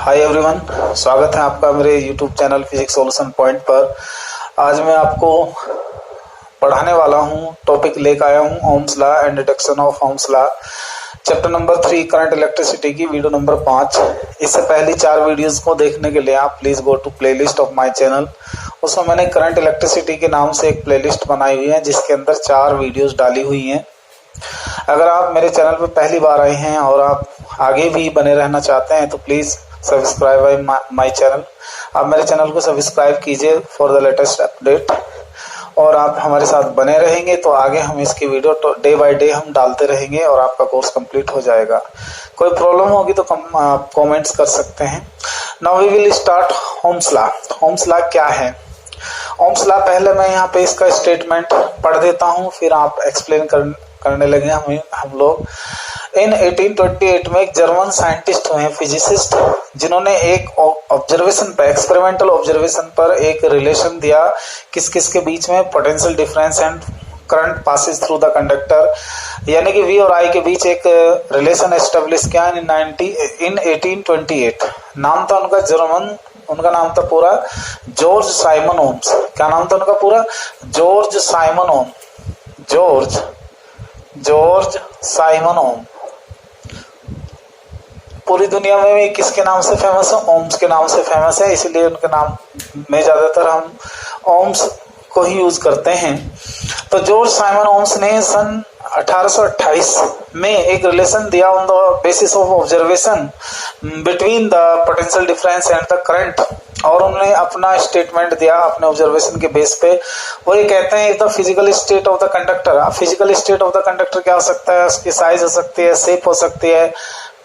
Hi everyone, स्वागत है आपका मेरे YouTube channel physics solution point पर। आज मैं आपको पढ़ाने वाला हूं, टॉपिक लेकर आया हूं Ohm's law and detection of Ohm's law, chapter number 3 current electricity की वीडियो नंबर 5। इससे पहली 4 वीडियोस को देखने के लिए आप please go to playlist of my channel. उसमें मैंने करंट इलेक्ट्रिसिटी के नाम से एक प्लेलिस्ट बनाई हुई है जिसके अंदर 4 वीडियोस डाली हुई हैं। अगर आप मेरे चैनल पर पहली बार आए हैं और आप आगे भी बने रहना चाहते हैं तो प्लीज सब्सक्राइब माय चैनल। आप मेरे चैनल को सब्सक्राइब कीजिए फॉर द लेटेस्ट अपडेट, और आप हमारे साथ बने रहेंगे तो आगे हम इसकी वीडियो डे बाय डे हम डालते रहेंगे और आपका कोर्स कंप्लीट हो जाएगा। कोई प्रॉब्लम होगी तो आप कमेंट्स कर सकते हैं। Now we will start Ohm's law. Ohm's law क्या है? ओम्स लॉ पहले मैं यहाँ पे इसका स्टेटमेंट पढ़ देता हूँ, फिर आप एक्सप्लेन करने लगे हम लोग। इन 1828 में एक जर्मन साइंटिस्ट हुए हैं, फिजिसिस्ट, जिन्होंने एक ऑब्जर्वेशन पर, एक्सपेरिमेंटल ऑब्जर्वेशन पर एक रिलेशन दिया किस किस के बीच में, potential difference and current passes through the conductor, यानी कि वी और आई के बीच एक रिलेशन एस्टेब्लिश किया इन 1828। नाम था उनका उनका नाम था पूरा जॉर्ज साइमन ओम्स। क्या नाम था उनका पूरा? जॉर्ज साइमन ओम। जॉर्ज साइमन ओम। पूरी दुनिया में भी किसके नाम से फेमस है? ओम्स के नाम से फेमस है, इसलिए उनके नाम में ज्यादातर हम ओम्स को ही यूज करते हैं। तो जॉर्ज साइमन ओम्स ने सन 1828 में एक रिलेशन दिया on the basis of observation between the potential difference and the current, और उन्होंने अपना स्टेटमेंट दिया अपने ऑब्जर्वेशन के बेस पे। वो ये कहते हैं the physical state of the conductor. Physical state of the conductor क्या हो सकता है? उसकी साइज हो सकती है, शेप हो सकती है,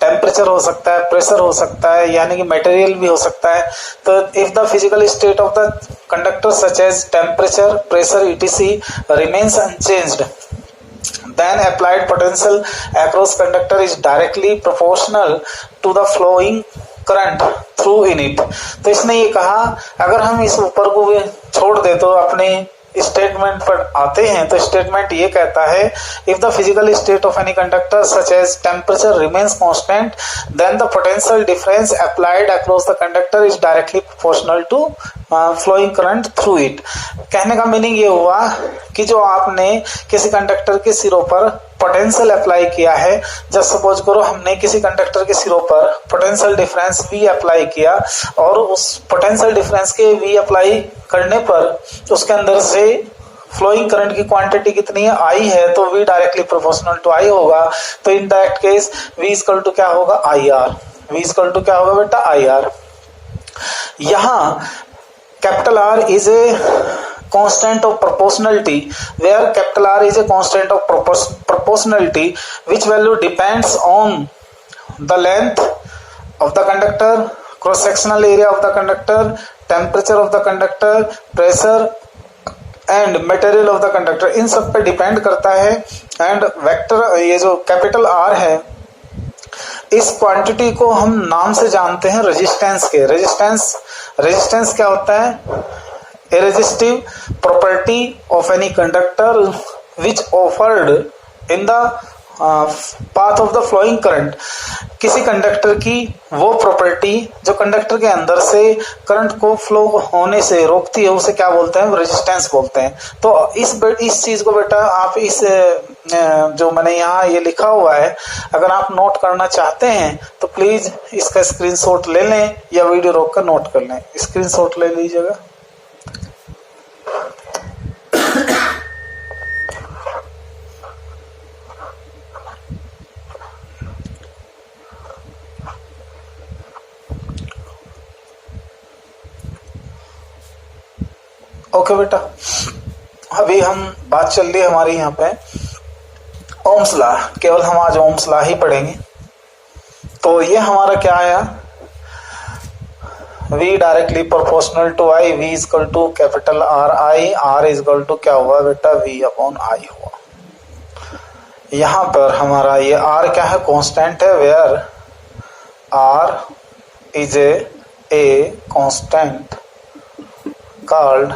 टेम्परेचर हो सकता है, प्रेशर हो सकता है, यानी कि मटेरियल भी हो सकता है। तो if the physical state of the conductor such as temperature, pressure etc remains unchanged, then applied potential across conductor is directly proportional to the flowing current through in it। तो इसने ये कहा, अगर हम इस ऊपर को भी छोड़ दे तो अपने स्टेटमेंट पर आते हैं। तो स्टेटमेंट ये कहता है if the physical state of any conductor such as temperature remains constant then the potential difference applied across the conductor is directly proportional to flowing current through it. कहने का मीनिंग ये हुआ कि जो आपने किसी कंडक्टर के सिरों पर पोटेंशियल अप्लाई किया है, जब सपोज करो हमने किसी कंडक्टर के सिरों पर पोटेंशियल डिफरेंस V अप्लाई किया और उस पोटेंशियल डिफरेंस के V अप्लाई करने पर उसके अंदर से फ्लोइंग करंट की क्वांटिटी कितनी है? I है, तो V directly proportional to I होगा। तो in that case V equal to क्या होगा? IR। V इक्वल टू क्या होगा बेटा? IR। यहाँ capital R is A constant of proportionality, where capital R is a constant of proportionality which value depends on the length of the conductor, cross sectional area of the conductor, temperature of the conductor, pressure and material of the conductor, इन सब पे depend करता है। And vector, ये जो capital R है, इस quantity को हम नाम से जानते हैं रेजिस्टेंस के। रेजिस्टेंस क्या होता है? A resistive property of any conductor which offered in the path of the flowing current। किसी कंडक्टर की वो प्रॉपर्टी जो कंडक्टर के अंदर से करंट को फ्लो होने से रोकती है, उसे क्या बोलते हैं? रेजिस्टेंस बोलते हैं। तो इस चीज को बेटा आप इस जो मैंने यहाँ ये लिखा हुआ है, अगर आप नोट करना चाहते हैं तो प्लीज इसका स्क्रीनशॉट ले लें या वीडियो रोक कर नोट कर लें। स्क्रीनशॉट ले लीजिएगा। ओके बेटा, अभी हम बात चल रही है हमारी यहाँ पे ओम्स लॉ। केवल हम आज ओम्स लॉ ही पढ़ेंगे। तो ये हमारा क्या आया? V directly proportional to I, V equal to capital R I, R equal to क्या हुआ बेटा? V अपॉन I हुआ। यहाँ पर हमारा ये R क्या है? कांस्टेंट है, where R is a constant called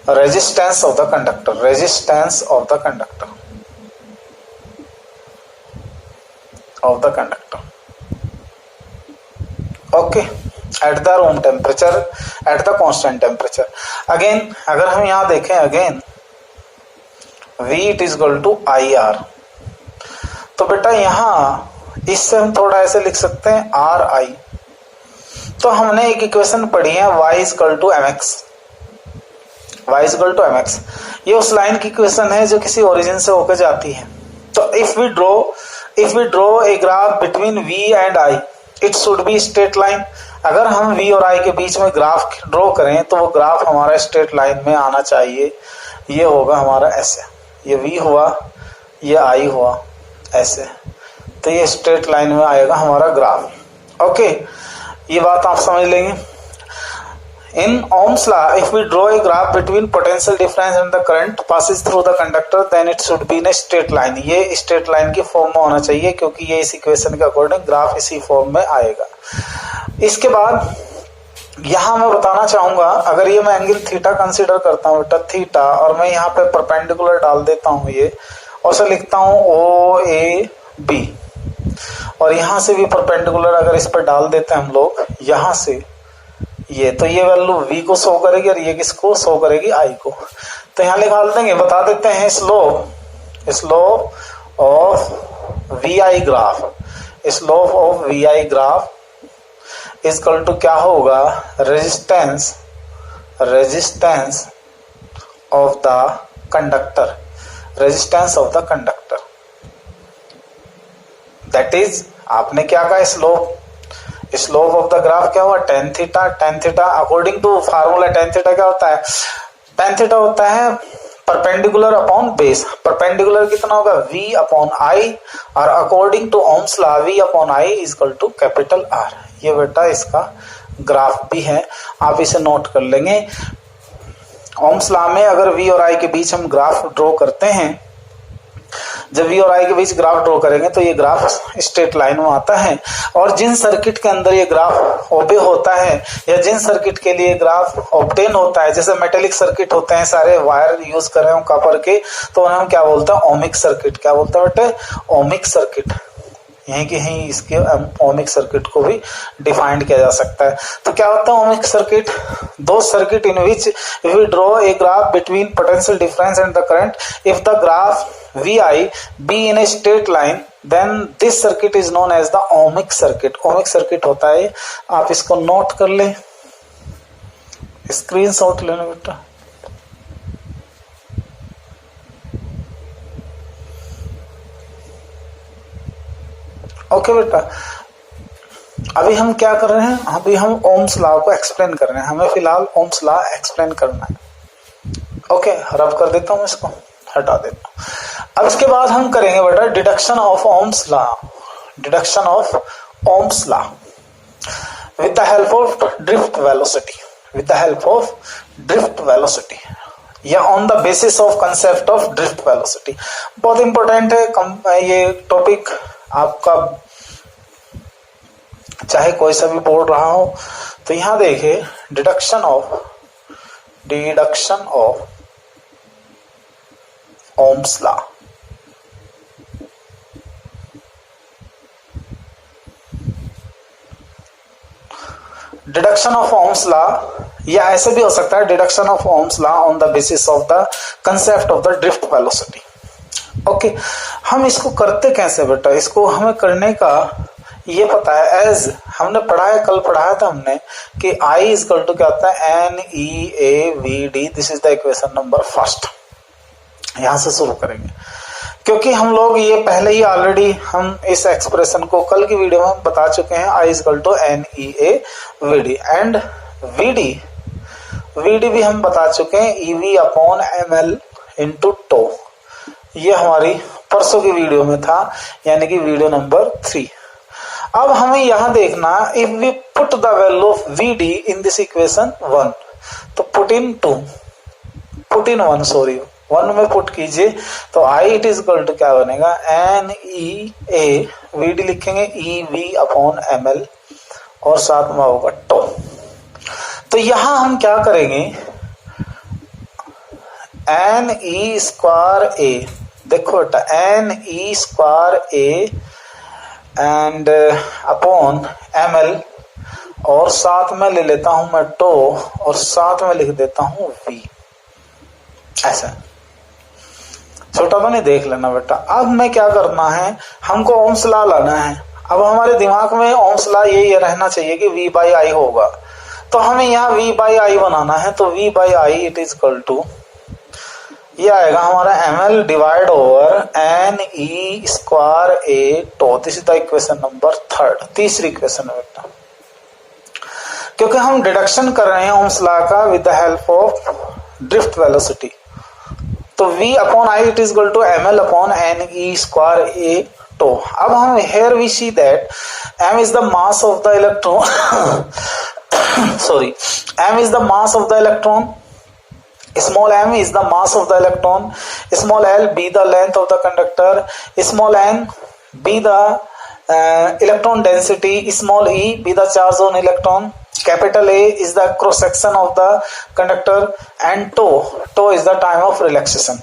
resistance of the conductor। resistance of the conductor of the conductor। Okay, at the room temperature at the constant temperature. Again अगर हम यहाँ देखें again V it is equal to I R, तो बेटा यहाँ इससे हम थोड़ा ऐसे लिख सकते हैं आर आई। तो हमने एक इक्वेशन पढ़ी है y is equal to M X, y is equal to M X. ये उस लाइन की इक्वेशन है जो किसी ओरिजिन से होकर जाती है। तो if we draw a graph between v and i it should be straight line. अगर हम v और i के बीच में ग्राफ ड्रॉ करें तो वो ग्राफ हमारा स्ट्रेट लाइन में आना चाहिए। ये होगा हमारा ऐसे, ये v हुआ, ये i हुआ ऐसे, तो ये स्ट्रेट लाइन में आएगा हमारा ग्राफ। ओके, ये बात आप समझ लेंगे। In Ohm's law, if we draw a graph between potential difference and the current passes through the conductor, then it should be in a straight line। ये स्ट्रेट लाइन की फॉर्म में होना चाहिए क्योंकि ये इस इक्वेशन के अकॉर्डिंग ग्राफ इसी फॉर्म में आएगा। इसके बाद यहाँ मैं बताना चाहूंगा, अगर ये मैं एंगल थीटा कंसीडर करता हूँ बेटा थीटा, और मैं यहाँ पे परपेंडिकुलर डाल देता हूँ ये, और से लिखता हूँ ओ ए बी, और यहाँ से भी परपेंडिकुलर अगर इस पर डाल देते हैं हम लोग यहाँ से ये, तो ये वैल्यू v को शो करेगी और ये किसको शो करेगी i को। तो यहाँ निकाल देंगे, बता देते हैं slope of vi graph, slope of vi graph is equal to क्या होगा, resistance of the conductor, resistance of the conductor. That is आपने क्या कहा, स्लोप ऑफ द ग्राफ क्या हुआ, tan theta. Tan theta according to formula tan theta क्या होता है, टेन थीटा होता है परपेंडिकुलर अपॉन बेस। परपेंडिकुलर कितना होगा, v अपॉन आई, और according to Ohm's law v upon I is equal to capital R। ये बेटा इसका ग्राफ भी है, आप इसे नोट कर लेंगे। ओम्स लॉ में अगर v और i के बीच हम ग्राफ ड्रॉ करते हैं, जब v और i के बीच ग्राफ ड्रॉ करेंगे तो ये ग्राफ स्ट्रेट लाइन में आता है। और जिन सर्किट के अंदर ये ग्राफ ओबे होता है या जिन सर्किट के लिए ग्राफ ऑब्टेन होता है, जैसे मेटेलिक सर्किट होते हैं, सारे वायर यूज कर रहे हो कॉपर के, तो उन्हें हम क्या बोलते हैं, ओमिक सर्किट। क्या बोलते हैं बेटे, ओमिक सर्किट। यहीं के यहीं इसके ओमिक सर्किट को भी डिफाइंड किया जा सकता है। तो क्या होता है ओमिक सर्किट, दो circuit in which we draw a graph between potential difference and the current, if the graph vi be in a straight line, then this circuit is known as the ohmic circuit। Ohmic circuit होता है, आप इसको note कर ले, screenshot लेना बेटा। Okay बेटा, अभी हम क्या कर रहे हैं, अभी हम ओम्स लॉ को एक्सप्लेन कर रहे हैं, हमें फिलहाल ओम्स लॉ एक्सप्लेन करना है। ओके, रब कर देता हूं, इसको हटा देता हूं। अब इसके बाद हम करेंगे बेटा deduction of Ohm's law, deduction of Ohm's law with the help of drift velocity, with the help of drift velocity, या on the basis of concept of drift velocity. बहुत इंपॉर्टेंट है ये टॉपिक, आपका चाहे कोई सा भी बोल रहा हो। तो यहां देखिए deduction of Ohm's law. Deduction of Ohm's law, या ऐसे भी हो सकता है deduction of Ohm's law on the basis of the concept of the drift velocity. Okay, हम इसको करते कैसे बेटा, इसको हमें करने का ये पता है, एज हमने पढ़ा है, कल पढ़ाया था हमने कि I इज इक्वल टू क्या होता है, NEAVD। This is the equation number first. यहां से शुरू करेंगे क्योंकि हम लोग ये पहले ही ऑलरेडी हम इस एक्सप्रेशन को कल की वीडियो में बता चुके हैं। I is equal to NEAVD and VD भी हम बता चुके हैं, EV upon ML into tau. ये हमारी परसों की वीडियो में था, यानी कि वीडियो नंबर 3। अब हमें यहां देखना, if we put the value of VD in this equation 1, तो पुट इन 1 में पुट कीजिए, तो I it is equal to क्या बनेगा, NEAVD लिखेंगे, EV अपॉन ML और साथ में होगा टो। तो यहां हम क्या करेंगे, NE स्क्वायर A, देखो बेटा NE square A and upon ML और साथ में ले लेता हूं मैं टो और साथ में लिख देता हूं वी। ऐसा छोटा तो नहीं, देख लेना बेटा। अब मैं क्या करना है, हमको ओम्स लॉ लाना है। अब हमारे दिमाग में ओम्स लॉ ये रहना चाहिए कि V बाई आई होगा, तो हमें यहाँ V बाई आई बनाना है। तो V by I it is equal to, ये आएगा हमारा ml divide over n e square a tau. This is the equation number 3, तीसरी इक्वेशन है बेटा। क्योंकि हम डिडक्शन कर रहे हैं ओम्स लॉ का with the help of drift velocity, तो V upon I it is equal to ml upon n e square a tau. अब हम here we see that m is the mass of the electron sorry, m is the mass of the electron, small m is the mass of the electron, small l be the length of the conductor, small n be the electron density, small e be the charge on electron, capital A is the cross section of the conductor and tau is the time of relaxation।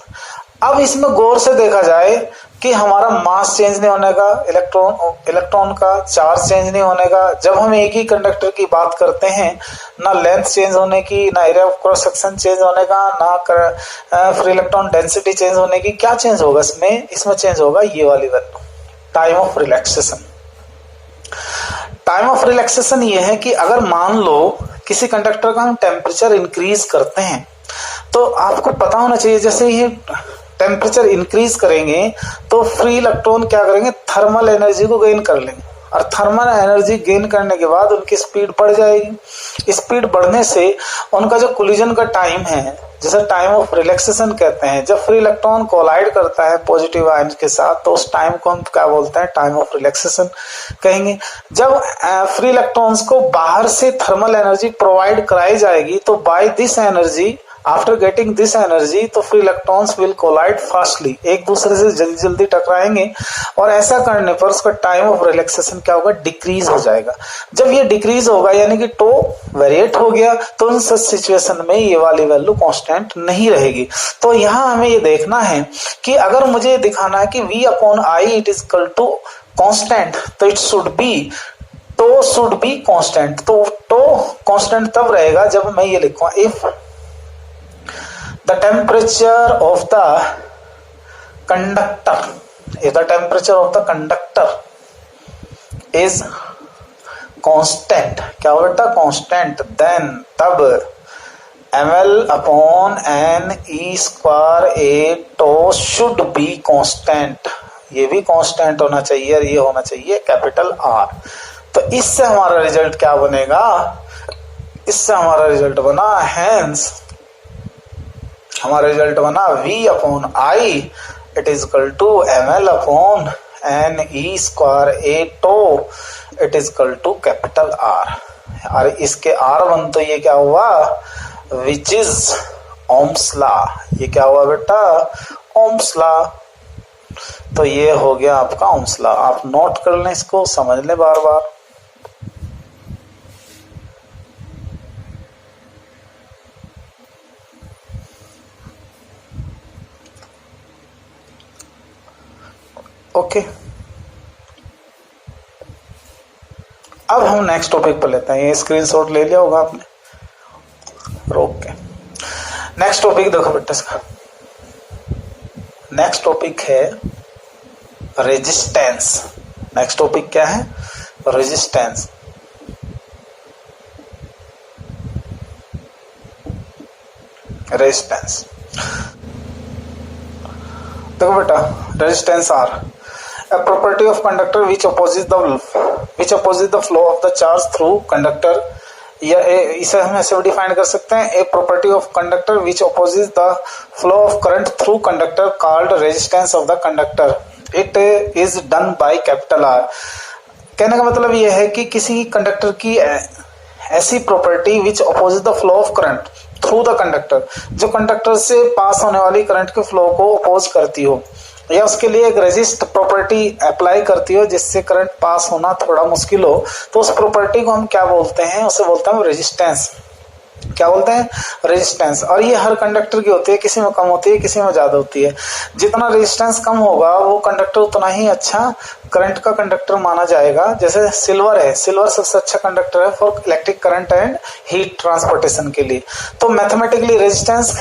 अब इसमें गौर से देखा जाए कि हमारा mass change नहीं होने का, इलेक्ट्रॉन का चार्ज चेंज नहीं होने का। जब हम एक ही कंडक्टर की बात करते हैं, ना लेंथ चेंज होने की, ना area of cross section change होने का, ना फ्री इलेक्ट्रॉन डेंसिटी चेंज होने की। क्या चेंज होगा इसमें चेंज होगा ये वाली value, time of relaxation. Time of relaxation ये है कि अगर मान लो किसी कंडक्टर का हम टेम्परेचर इंक्रीज करते हैं, तो आपको पता होना चाहिए जैसे ये टेम्परेचर इंक्रीज करेंगे तो फ्री इलेक्ट्रॉन क्या करेंगे, थर्मल एनर्जी को गेन कर लेंगे, और थर्मल एनर्जी गेन करने के बाद उनकी स्पीड बढ़ जाएगी। स्पीड बढ़ने से उनका जो कोलिजन का टाइम है, जिसे टाइम ऑफ रिलैक्सेशन कहते हैं, जब फ्री इलेक्ट्रॉन कोलाइड करता है पॉजिटिव आयन के साथ, तो उस टाइम को हम क्या बोलते हैं, टाइम ऑफ रिलैक्सेशन कहेंगे। जब फ्री इलेक्ट्रॉन्स को बाहर से थर्मल एनर्जी प्रोवाइड कराई जाएगी, तो by this energy, after getting this energy, तो free electrons will collide fastly, एक दूसरे से जल्दी जल्दी टकराएंगे, और ऐसा करने पर उसका टाइम ऑफ रिलैक्सेशन क्या होगा, डिक्रीज हो जाएगा। जब ये डिक्रीज होगा यानी कि टो वेरिएट हो गया, तो उन सब सिचुएशन में ये वाली वैल्यू कांस्टेंट नहीं रहेगी। तो यहाँ हमें ये देखना है कि अगर मुझे दिखाना है कि V upon I it is equal to constant, तो इट शुड बी, टो शुड बी कांस्टेंट। तो टो कांस्टेंट तब रहेगा जब मैं ये लिखूंगा, if the temperature of the conductor, if the temperature of the conductor is constant, क्या हो बेटा, constant, then तब ml upon n e square a tau should be constant, ये भी constant होना चाहिए और ये होना चाहिए कैपिटल R। तो इससे हमारा रिजल्ट क्या बनेगा, इससे हमारा रिजल्ट बना, hence हमारा रिजल्ट बना V upon I it is equal to ml upon n e square a tau it is equal to capital R। और इसके R1 तो ये क्या हुआ, विच इज ओम्स लॉ। ये क्या हुआ बेटा, ओम्स लॉ। तो ये हो गया आपका ओम्स लॉ। आप नोट कर लें, इसको समझ लें बार बार। ओके, अब हम नेक्स्ट टॉपिक पर लेते हैं। ये स्क्रीनशॉट ले लिया होगा आपने, रोक के। नेक्स्ट टॉपिक देखो बेटा, इसका नेक्स्ट टॉपिक है रेजिस्टेंस। नेक्स्ट टॉपिक क्या है, रेजिस्टेंस। रेजिस्टेंस देखो बेटा, resistance R a property of conductor which opposes the flow of the charge through conductor, या इसे हम ऐसे डिफाइन कर सकते हैं, a property of conductor which opposes the flow of current through conductor called resistance of the conductor, it is done by capital R। कहने का मतलब यह है कि किसी कंडक्टर की ऐसी property which opposite the flow of current through the conductor, जो कंडक्टर से पास होने वाली करंट के फ्लो को अपोज करती हो, या उसके लिए एक रेजिस्ट प्रॉपर्टी अप्लाई करती हो जिससे करंट पास होना थोड़ा मुश्किल हो, तो उस प्रॉपर्टी को हम क्या बोलते हैं, उसे बोलते हैं रेजिस्टेंस। क्या बोलते हैं, रेजिस्टेंस। और ये हर कंडक्टर की होती है, किसी में कम होती है किसी में ज्यादा होती है। जितना रेजिस्टेंस कम होगा वो कंडक्टर उतना ही अच्छा करंट का कंडक्टर माना जाएगा। जैसे सिल्वर है, सिल्वर सबसे अच्छा कंडक्टर है for electric current and heat transportation के लिए। तो मैथमेटिकली रेजिस्टेंस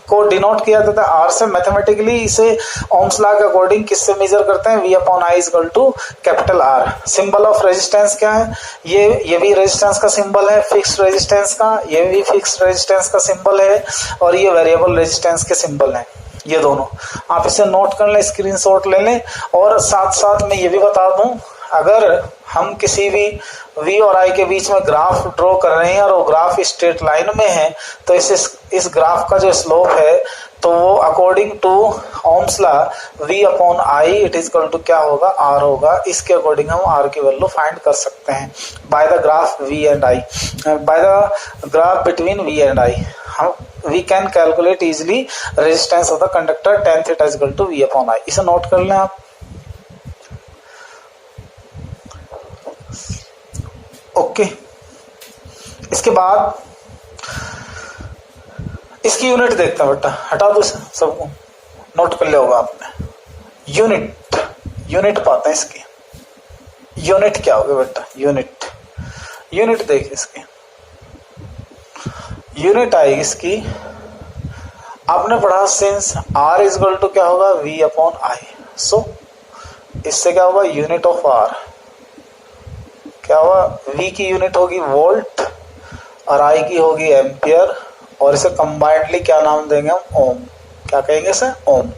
को डिनोट किया जाता है आर से। मैथमेटिकली इसे ओम्स लॉ के अकॉर्डिंग किससे मेजर करते हैं, V upon I equal to capital R. Symbol of resistance क्या है, ये भी रेजिस्टेंस का सिंबल है, फिक्स्ड रेजिस्टेंस का, ये भी फिक्स्ड रेजिस्टेंस का सिंबल है, और ये वेरिएबल रेजिस्टेंस के सिंबल हैं ये दोनों। आप इसे नोट कर लें, स्क्रीनशॉट ले लें। और साथ साथ मैं ये भी बता दूं, अगर हम किसी भी v और i के बीच में ग्राफ ड्रॉ कर रहे हैं और वो ग्राफ स्ट्रेट लाइन में है, तो इस ग्राफ का जो स्लोप है तो वो according to Ohm's law v upon I it is equal to क्या होगा, r होगा। इसके अकॉर्डिंग हम r की वैल्यू फाइंड कर सकते हैं by the graph v and i, by the graph between v and i। हम we can calculate easily resistance of the conductor tan theta is equal to v upon I। इसे note कर लें आप। Okay, इसके बाद इसकी unit देखते हैं बेटा, हटा दो सबको, नोट कर लिया होगा आपने। यूनिट पाते हैं इसकी। यूनिट क्या होगा बेटा, यूनिट देखिए इसकी। यूनिट आएगी इसकी, आपने पढ़ा since r is equal to क्या होगा, v अपॉन आई। सो इससे क्या होगा, यूनिट ऑफ r क्या होगा, v की यूनिट होगी वोल्ट और i की होगी एम्पियर, और इसे कंबाइंडली क्या नाम देंगे हम, ओम। क्या कहेंगे इसे, ओम।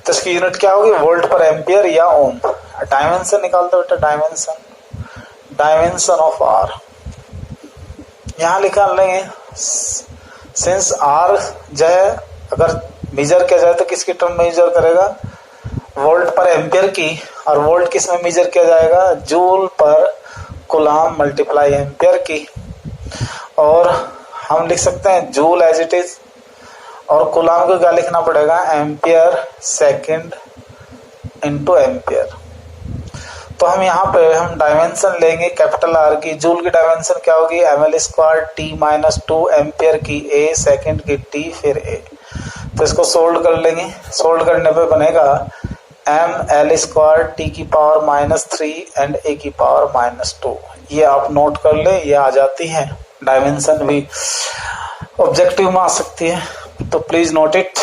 तो इसकी यूनिट क्या होगी, वोल्ट पर एम्पियर या ओम। डायमेंशन निकालते बेटा, डायमेंशन ऑफ r यहां निकाल लेंगे। सिंस r जो है अगर मेजर किया जाए तो किसकी टर्म में मेजर करेगा, वोल्ट पर एम्पियर की, और वोल्ट किस में मेजर किया जाएगा, जूल पर कूलाम मल्टीप्लाई एम्पियर की। और हम लिख सकते हैं जूल एज इट इज, और कूलाम को क्या लिखना पड़ेगा, एम्पियर सेकंड इनटू एम्पियर। तो हम यहाँ पे हम डायमेंशन लेंगे कैपिटल आर की। जूल की डायमेंशन क्या होगी, ml square T minus 2, ampere की a, सेकंड की t, फिर a। तो इसको सोल्व कर लेंगे, सोल्व करने पे बनेगा ml स्क्वायर टी की पावर -3 एंड a की पावर -2। ये आप नोट कर ले, ये आ जाती है। डायमेंशन भी ऑब्जेक्टिव में आ सकती है, तो प्लीज नोट इट।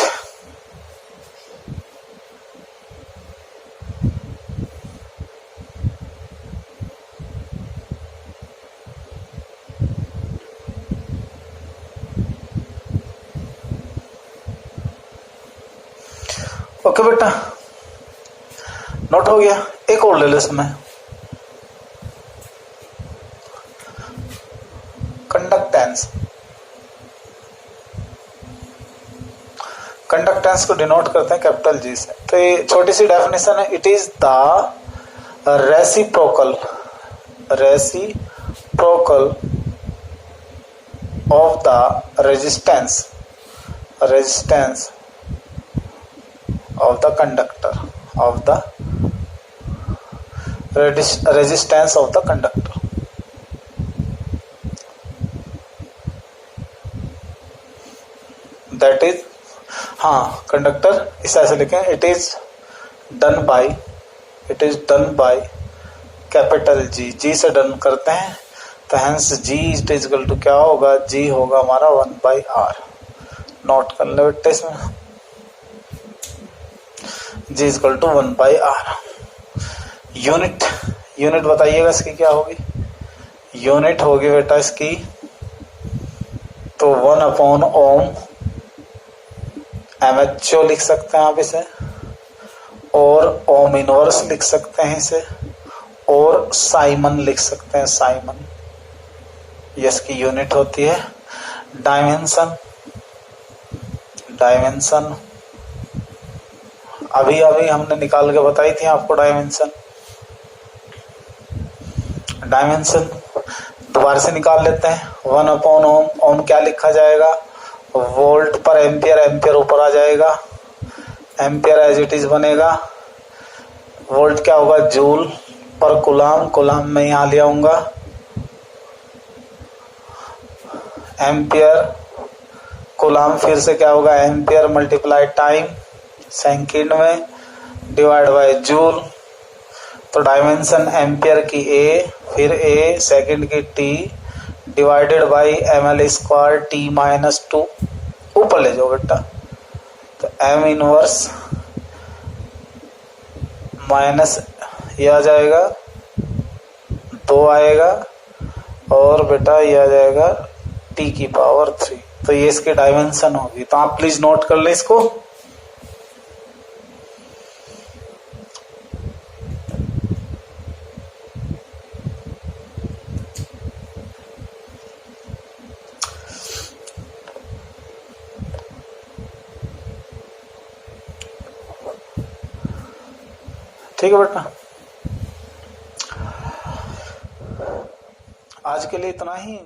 ओके बेटा, नोट हो गया। एक और ले लो इसमें, कंडक्टेंस को डिनोट करते हैं कैपिटल जी से। तो ये छोटी सी डेफिनेशन है, it is the reciprocal of the resistance of the conductor resistance of the conductor। that is, हाँ कंडक्टर इस ऐसे लिखें, it is done by capital G से डन करते हैं। तो hence G it is equal to क्या होगा, जी होगा हमारा 1/r। नोट कर ले बेटे इसमें, G is equal to 1/r। Unit बताइएगा इसकी क्या होगी, यूनिट होगी बेटा इसकी तो 1/ओम, MHO लिख सकते हैं आप इसे, और ओम इनवर्स लिख सकते हैं इसे, और साइमन लिख सकते हैं, साइमन ये इसकी यूनिट होती है। डायमेंशन अभी हमने निकाल के बताई थी आपको। डायमेंशन दोबारा से निकाल लेते हैं। 1/ओम, ओम क्या लिखा जाएगा, वोल्ट पर एम्पियर, एम्पियर ऊपर आ जाएगा, एम्पियर एज इट इज बनेगा। वोल्ट क्या होगा, जूल पर कूलाम, कूलाम में यहाँ ले आऊंगा, एम्पियर, कूलाम फिर से क्या होगा, एम्पियर मल्टीप्लाई टाइम सेकंड में डिवाइड बाय जूल। तो डायमेंशन एम्पियर की ए, फिर ए सेकंड की T divided by ml² t minus 2, ऊपर ले जाओ बेटा। तो m इनवर्स माइनस ये आ जाएगा 2 आएगा, और बेटा ये आ जाएगा t की पावर 3। तो ये इसकी डायमेंशन होगी। तो आप प्लीज नोट कर लें इसको। ठीक है बेटा, आज के लिए इतना ही।